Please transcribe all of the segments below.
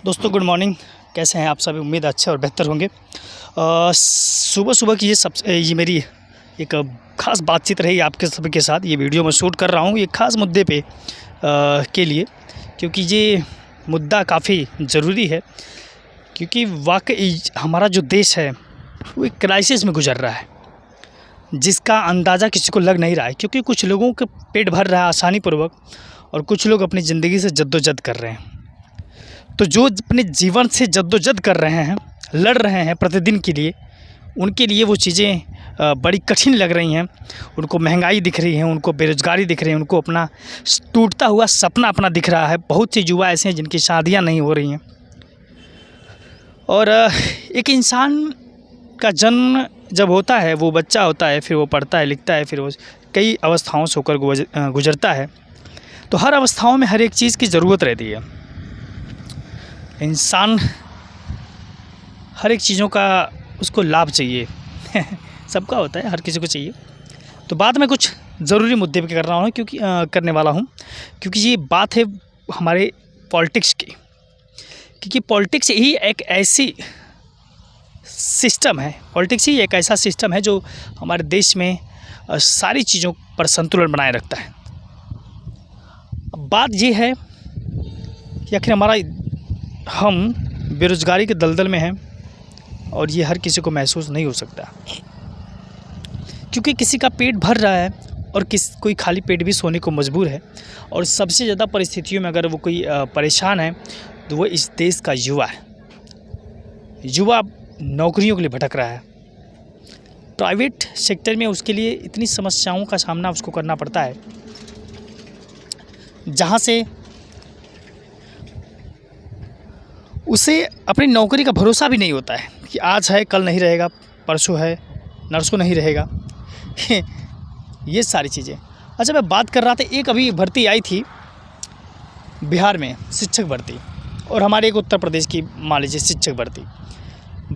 दोस्तों good morning. कैसे हैं आप सभी? उम्मीद अच्छे और बेहतर होंगे। सुबह सुबह की ये मेरी एक ख़ास बातचीत रही आपके सभी के साथ। ये वीडियो मैं शूट कर रहा हूँ एक ख़ास मुद्दे पे के लिए, क्योंकि ये मुद्दा काफ़ी ज़रूरी है। क्योंकि वाकई हमारा जो देश है वो एक क्राइसिस में गुजर रहा है, जिसका अंदाज़ा किसी को लग नहीं रहा है। क्योंकि कुछ लोगों के पेट भर रहा है आसानीपूर्वक और कुछ लोग अपनी ज़िंदगी से जद्दोजहद कर रहे हैं। तो जो अपने जीवन से जद्दोजहद कर रहे हैं, लड़ रहे हैं प्रतिदिन के लिए, उनके लिए वो चीज़ें बड़ी कठिन लग रही हैं। उनको महंगाई दिख रही है, उनको बेरोज़गारी दिख रही है, उनको अपना टूटता हुआ सपना अपना दिख रहा है। बहुत से युवा ऐसे हैं जिनकी शादियां नहीं हो रही हैं। और एक इंसान का जन्म जब होता है, वो बच्चा होता है, फिर वो पढ़ता है, लिखता है, फिर वो कई अवस्थाओं से होकर गुजरता है। तो हर अवस्थाओं में हर एक चीज़ की ज़रूरत रहती है। इंसान हर एक चीज़ों का उसको लाभ चाहिए सबका होता है, हर किसी को चाहिए। तो बात मैं कुछ ज़रूरी मुद्दे पे कर रहा हूँ, क्योंकि करने वाला हूँ, क्योंकि ये बात है हमारे पॉलिटिक्स की। क्योंकि पॉलिटिक्स ही एक ऐसी सिस्टम है, पॉलिटिक्स ही एक ऐसा सिस्टम है जो हमारे देश में सारी चीज़ों पर संतुलन बनाए रखता है। अब बात ये है कि आखिर हम बेरोज़गारी के दलदल में हैं और ये हर किसी को महसूस नहीं हो सकता, क्योंकि किसी का पेट भर रहा है और कोई खाली पेट भी सोने को मजबूर है। और सबसे ज़्यादा परिस्थितियों में अगर वो कोई परेशान है तो वो इस देश का युवा है। युवा नौकरियों के लिए भटक रहा है। प्राइवेट सेक्टर में उसके लिए इतनी समस्याओं का सामना उसको करना पड़ता है, जहाँ से उसे अपनी नौकरी का भरोसा भी नहीं होता है कि आज है कल नहीं रहेगा, परसों है नरसों नहीं रहेगा ये सारी चीज़ें। अच्छा, मैं बात कर रहा था, एक अभी भर्ती आई थी बिहार में, शिक्षक भर्ती, और हमारे एक उत्तर प्रदेश की मान लीजिए शिक्षक भर्ती।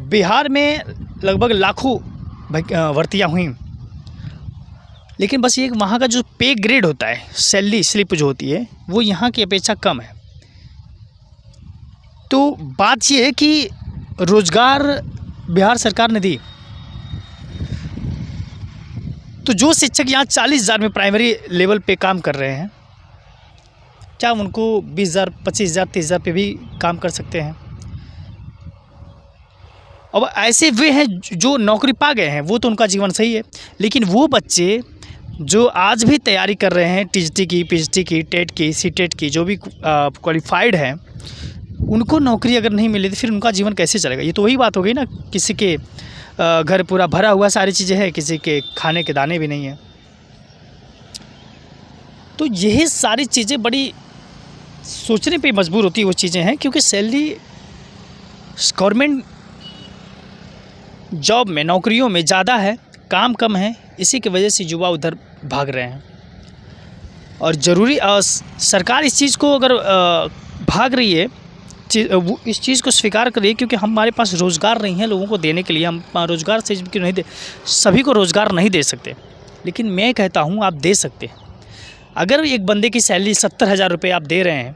बिहार में लगभग लाखों भर्तियाँ हुई, लेकिन बस ये वहाँ का जो पे ग्रेड होता है, सैलरी स्लिप जो होती है, वो यहाँ की अपेक्षा कम है। तो बात ये है कि रोज़गार बिहार सरकार ने दी, तो जो शिक्षक यहाँ 40,000 में प्राइमरी लेवल पे काम कर रहे हैं, क्या उनको 20,000, 25,000, 30,000 पे भी काम कर सकते हैं? अब ऐसे वे हैं जो नौकरी पा गए हैं, वो तो उनका जीवन सही है। लेकिन वो बच्चे जो आज भी तैयारी कर रहे हैं टीजीटी की, पीजीटी की, टेट की, सीटेट की, जो भी क्वालिफाइड हैं, उनको नौकरी अगर नहीं मिले तो फिर उनका जीवन कैसे चलेगा? ये तो वही बात हो गई ना, किसी के घर पूरा भरा हुआ सारी चीज़ें हैं, किसी के खाने के दाने भी नहीं हैं। तो यही सारी चीज़ें बड़ी सोचने पे मजबूर होती है वो चीज़ें हैं, क्योंकि सैलरी गवर्नमेंट जॉब में, नौकरियों में ज़्यादा है, काम कम है। इसी की वजह से युवा उधर भाग रहे हैं। और ज़रूरी सरकार इस चीज़ को अगर भाग रही है, इस चीज़ को स्वीकार करिए, क्योंकि हमारे पास रोज़गार नहीं है लोगों को देने के लिए। हम रोज़गार से क्यों नहीं दे, सभी को रोज़गार नहीं दे सकते, लेकिन मैं कहता हूँ आप दे सकते हैं। अगर एक बंदे की सैलरी 70,000 रुपये आप दे रहे हैं,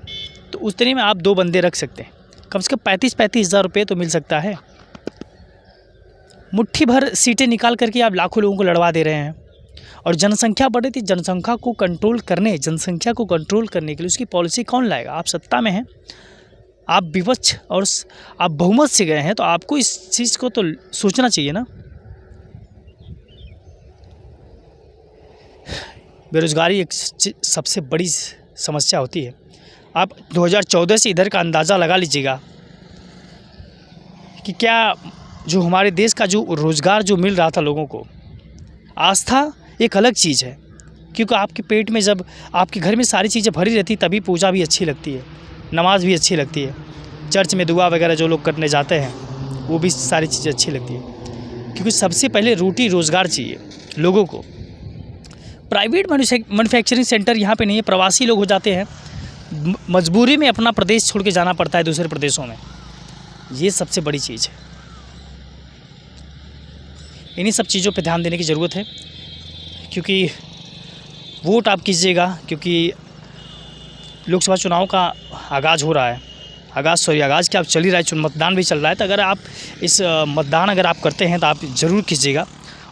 तो उतने में आप 2 बंदे रख सकते हैं। कम से कम 35,000 रुपये तो मिल सकता है। मुट्ठी भर सीटें निकाल करके आप लाखों लोगों को लड़वा दे रहे हैं। और जनसंख्या बढ़ रही थी, जनसंख्या को कंट्रोल करने के लिए उसकी पॉलिसी कौन लाएगा? आप सत्ता में हैं, आप विपक्ष और आप बहुमत से गए हैं, तो आपको इस चीज़ को तो सोचना चाहिए ना। बेरोज़गारी एक सबसे बड़ी समस्या होती है। आप 2014 से इधर का अंदाज़ा लगा लीजिएगा कि क्या जो हमारे देश का जो रोज़गार जो मिल रहा था लोगों को, आस्था एक अलग चीज़ है। क्योंकि आपके पेट में, जब आपके घर में सारी चीज़ें भरी रहती, तभी पूजा भी अच्छी लगती है, नमाज़ भी अच्छी लगती है, चर्च में दुआ वगैरह जो लोग करने जाते हैं, वो भी सारी चीज़ें अच्छी लगती है। क्योंकि सबसे पहले रोटी रोज़गार चाहिए लोगों को। प्राइवेट मैन्युफैक्चरिंग सेंटर यहाँ पे नहीं है, प्रवासी लोग हो जाते हैं, मजबूरी में अपना प्रदेश छोड़ के जाना पड़ता है दूसरे प्रदेशों में। ये सबसे बड़ी चीज़ है। इन्हीं सब चीज़ों पे ध्यान देने की ज़रूरत है, क्योंकि वोट आप कीजिएगा, क्योंकि लोकसभा चुनाव का आगाज़ हो रहा है। आगाज़ क्या आप चल ही रहा है, मतदान भी चल रहा है। तो अगर आप इस मतदान अगर आप करते हैं तो आप ज़रूर कीजिएगा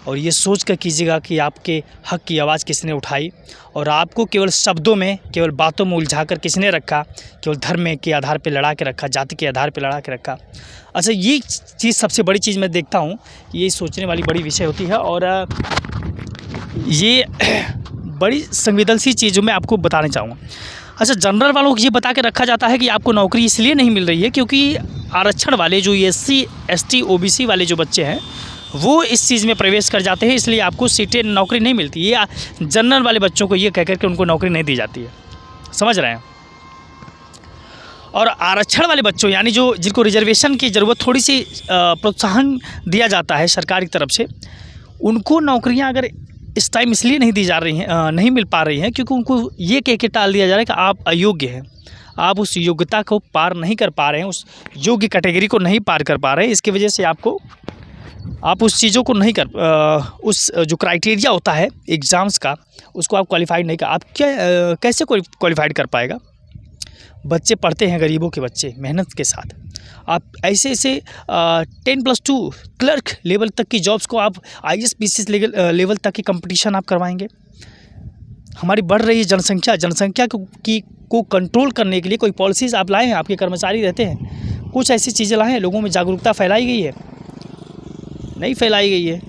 और ये सोच कर कीजिएगा कि आपके हक़ की आवाज़ किसने उठाई और आपको केवल शब्दों में, केवल बातों में उलझा कर किसने रखा, केवल धर्म के आधार पे लड़ा के रखा, जाति के आधार पे लड़ा के रखा। अच्छा, ये चीज़ सबसे बड़ी चीज़ मैं देखता हूँ, ये सोचने वाली बड़ी विषय होती है और ये बड़ी संवेदनशील चीज़ों में आपको बताना चाहूँगा। अच्छा, जनरल वालों को ये बता के रखा जाता है कि आपको नौकरी इसलिए नहीं मिल रही है क्योंकि आरक्षण वाले जो SC ST OBC वाले जो बच्चे हैं वो इस चीज़ में प्रवेश कर जाते हैं, इसलिए आपको सीटें नौकरी नहीं मिलती। ये जनरल वाले बच्चों को ये कह कर के उनको नौकरी नहीं दी जाती है, समझ रहे हैं। और आरक्षण वाले बच्चों यानी जो जिनको रिजर्वेशन की ज़रूरत, थोड़ी सी प्रोत्साहन दिया जाता है सरकार की तरफ से, उनको नौकरियां अगर इस टाइम इसलिए नहीं दी जा रही हैं, नहीं मिल पा रही हैं क्योंकि उनको ये कह के टाल दिया जा रहा है कि आप अयोग्य हैं, आप उस योग्यता को पार नहीं कर पा रहे हैं, उस योग्य कैटेगरी को नहीं पार कर पा रहे हैं। इसकी वजह से आप उस चीज़ों को नहीं उस जो क्राइटेरिया होता है एग्ज़ाम्स का, उसको आप क्वालिफाइड नहीं कर, आप कैसे क्वालिफाइड कर पाएगा। बच्चे पढ़ते हैं, गरीबों के बच्चे मेहनत के साथ, आप ऐसे 10+2 क्लर्क लेवल तक की जॉब्स को आप IAS PCS लेवल तक की कंपटीशन आप करवाएंगे। हमारी बढ़ रही जनसंख्या को कंट्रोल करने के लिए कोई पॉलिसीज़ आप लाए हैं, आपके कर्मचारी रहते हैं, कुछ ऐसी चीज़ें लाए हैं, लोगों में जागरूकता फैलाई गई है? नहीं फैलाई गई है,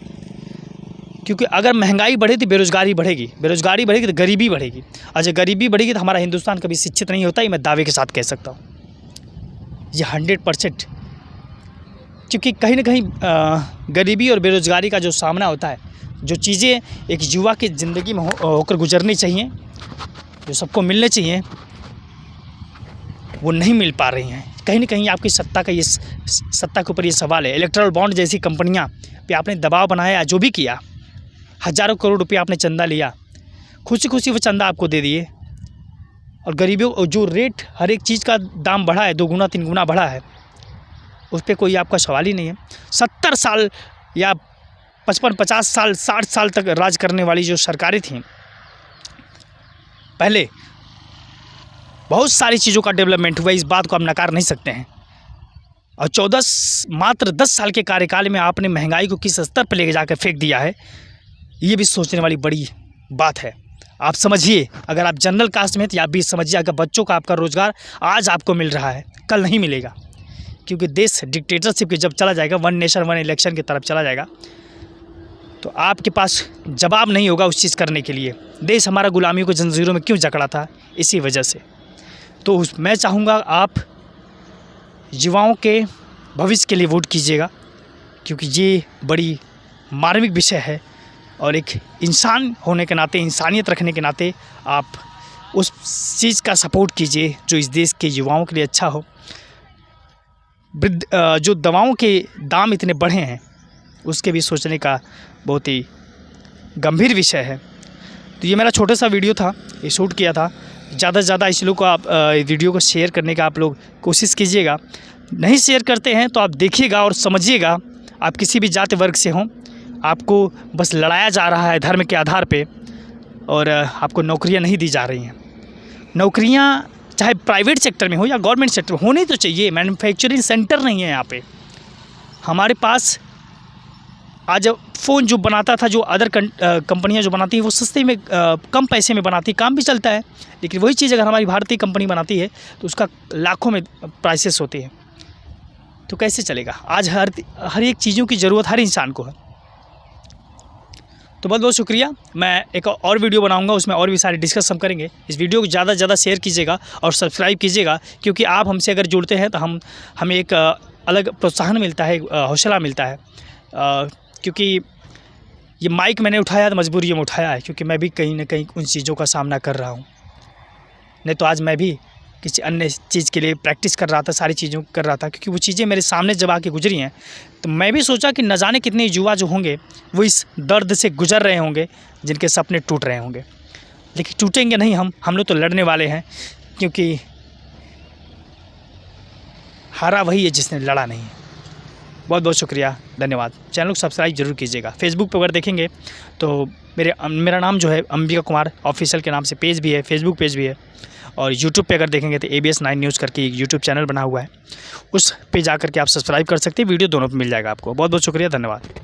क्योंकि अगर महंगाई बढ़े तो बेरोज़गारी बढ़ेगी तो गरीबी बढ़ेगी। अच्छा, गरीबी बढ़ेगी तो हमारा हिंदुस्तान कभी शिक्षित नहीं होता, ये मैं दावे के साथ कह सकता हूँ, ये 100%। क्योंकि कहीं ना कहीं गरीबी और बेरोज़गारी का जो सामना होता है, जो चीज़ें एक युवा की ज़िंदगी में होकर गुजरनी चाहिए, जो सबको मिलने चाहिए, वो नहीं मिल पा रही हैं। कहीं ना कहीं आपकी सत्ता के ऊपर ये सवाल है। इलेक्ट्रल बॉन्ड जैसी कंपनियां पे आपने दबाव बनाया, जो भी किया, हज़ारों करोड़ रुपये आपने चंदा लिया, खुशी वो चंदा आपको दे दिए, और गरीबों जो रेट हर एक चीज़ का दाम बढ़ा है, 2 गुना 3 गुना बढ़ा है, उस पर कोई आपका सवाल ही नहीं है। 70 साल या 55-50 साल 60 साल तक राज करने वाली जो सरकारें थीं पहले, बहुत सारी चीज़ों का डेवलपमेंट हुआ, इस बात को आप नकार नहीं सकते हैं। और मात्र 10 साल के कार्यकाल में आपने महंगाई को किस स्तर पर लेके जाकर फेंक दिया है, ये भी सोचने वाली बड़ी बात है। आप समझिए, अगर आप जनरल कास्ट में हैं तो आप भी समझिए, अगर बच्चों का आपका रोज़गार आज आपको मिल रहा है, कल नहीं मिलेगा, क्योंकि देश डिक्टेटरशिप के जब चला जाएगा, 1 नेशन 1 इलेक्शन की तरफ चला जाएगा, तो आपके पास जवाब नहीं होगा उस चीज़ करने के लिए। देश हमारा गुलामियों को जंजीरों में क्यों जकड़ा था, इसी वजह से। तो मैं चाहूँगा आप युवाओं के भविष्य के लिए वोट कीजिएगा, क्योंकि ये बड़ी मार्मिक विषय है, और एक इंसान होने के नाते, इंसानियत रखने के नाते आप उस चीज़ का सपोर्ट कीजिए जो इस देश के युवाओं के लिए अच्छा हो। जो दवाओं के दाम इतने बढ़े हैं, उसके भी सोचने का बहुत ही गंभीर विषय है। तो ये मेरा छोटा सा वीडियो था, ये शूट किया था। ज़्यादा से ज़्यादा इस लोग को आप वीडियो को शेयर करने का आप लोग कोशिश कीजिएगा। नहीं शेयर करते हैं तो आप देखिएगा और समझिएगा, आप किसी भी जाति वर्ग से हों, आपको बस लड़ाया जा रहा है धर्म के आधार पे, और आपको नौकरियां नहीं दी जा रही हैं। नौकरियां चाहे प्राइवेट सेक्टर में हो या गवर्नमेंट सेक्टर में, होनी तो चाहिए। मैन्युफैक्चरिंग सेंटर नहीं है यहाँ पे हमारे पास। आज फ़ोन जो बनाता था, जो अदर कंपनियां जो बनाती हैं, वो सस्ते में कम पैसे में बनाती, काम भी चलता है, लेकिन वही चीज़ अगर हमारी भारतीय कंपनी बनाती है तो उसका लाखों में प्राइसेस होती है, तो कैसे चलेगा। आज हर एक चीज़ों की ज़रूरत हर इंसान को है। तो बहुत बहुत शुक्रिया। मैं एक और वीडियो बनाऊंगा, उसमें और भी सारे डिस्कस हम करेंगे। इस वीडियो को ज़्यादा से ज़्यादा शेयर कीजिएगा और सब्सक्राइब कीजिएगा, क्योंकि आप हमसे अगर जुड़ते हैं तो हमें एक अलग प्रोत्साहन मिलता है, हौसला मिलता है। क्योंकि ये माइक मैंने उठाया तो मजबूरी में उठाया है, क्योंकि मैं भी कहीं ना कहीं उन चीज़ों का सामना कर रहा हूँ। नहीं तो आज मैं भी किसी अन्य चीज़ के लिए प्रैक्टिस कर रहा था, सारी चीज़ों कर रहा था, क्योंकि वो चीज़ें मेरे सामने जब आके गुजरी हैं, तो मैं भी सोचा कि न जाने कितने युवा जो होंगे वो इस दर्द से गुजर रहे होंगे, जिनके सपने टूट रहे होंगे। लेकिन टूटेंगे नहीं, हम लोग तो लड़ने वाले हैं, क्योंकि हारा वही है जिसने लड़ा नहीं है। बहुत बहुत शुक्रिया, धन्यवाद। चैनल को सब्सक्राइब जरूर कीजिएगा। फेसबुक पर अगर देखेंगे तो मेरा नाम जो है अंबिका कुमार ऑफिशियल के नाम से पेज भी है, फेसबुक पेज भी है। और यूट्यूब पे अगर देखेंगे तो ABS 9 न्यूज़ करके एक यूट्यूब चैनल बना हुआ है, उस पे जा करके आप सब्सक्राइब कर सकते हैं। वीडियो दोनों पे मिल जाएगा आपको। बहुत बहुत शुक्रिया, धन्यवाद।